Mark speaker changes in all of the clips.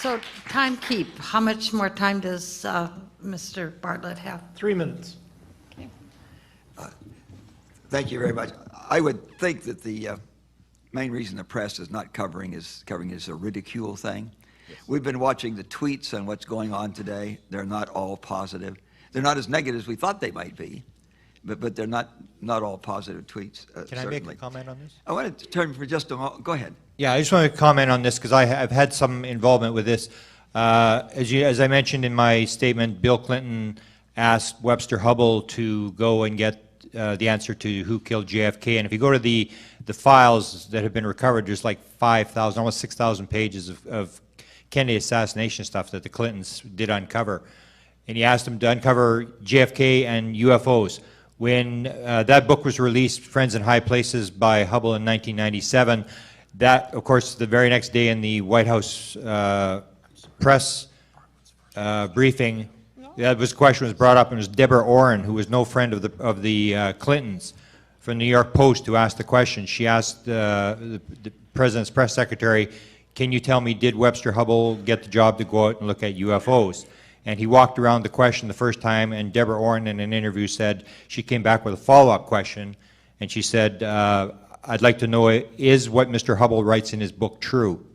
Speaker 1: So timekeep, how much more time does Mr. Bartlett have?
Speaker 2: 3 minutes.
Speaker 1: Okay.
Speaker 3: Thank you very much. I would think that the main reason the press is not covering is a ridicule thing. Yes. We've been watching the tweets on what's going on today. They're not all positive. They're not as negative as we thought they might be, but they're not all positive tweets.
Speaker 4: Can I make a comment on this?
Speaker 3: I wanted to turn for just a moment. Go ahead.
Speaker 4: Yeah, I just want to comment on this because I've had some involvement with this. As I mentioned in my statement, Bill Clinton asked Webster Hubbell to go and get the answer to who killed JFK. And if you go to the files that have been recovered, there's like 5,000, almost 6,000 pages of Kennedy assassination stuff that the Clintons did uncover. And he asked them to uncover JFK and UFOs. When that book was released, Friends in High Places by Hubbell in 1997, that, of course, the very next day in the White House press briefing, this question was brought up, and it was Debra Oren, who was no friend of the Clintons, from the New York Post, who asked the question. She asked the president's press secretary, "Can you tell me, did Webster Hubbell get the job to go out and look at UFOs?" And he walked around the question the first time, and Debra Oren in an interview said she came back with a follow-up question, and she said, "I'd like to know, is what Mr. Hubbell writes in his book true?"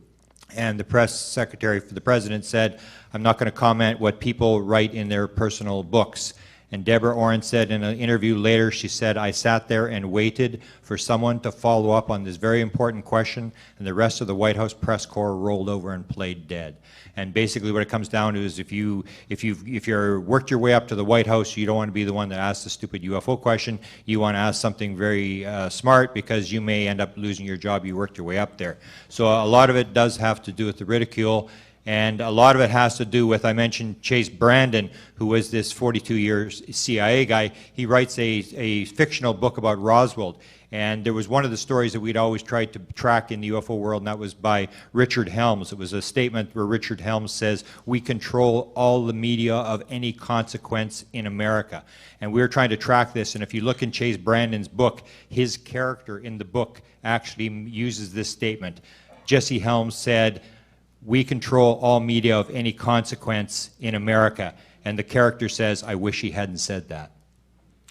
Speaker 4: And the press secretary for the president said, "I'm not going to comment what people write in their personal books." And Debra Oren said in an interview later, she said, "I sat there and waited for someone to follow up on this very important question, and the rest of the White House press corps rolled over and played dead." And basically what it comes down to is if you're worked your way up to the White House, you don't want to be the one that asks the stupid UFO question. You want to ask something very smart, because you may end up losing your job. You worked your way up there. So a lot of it does have to do with the ridicule. And a lot of it has to do with, I mentioned Chase Brandon, who was this 42-year CIA guy. He writes a fictional book about Roswell. And there was one of the stories that we'd always tried to track in the UFO world, and that was by Richard Helms. It was a statement where Richard Helms says, "We control all the media of any consequence in America." And we were trying to track this, and if you look in Chase Brandon's book, his character in the book actually uses this statement. Jesse Helms said, "We control all media of any consequence in America." And the character says, "I wish he hadn't said that."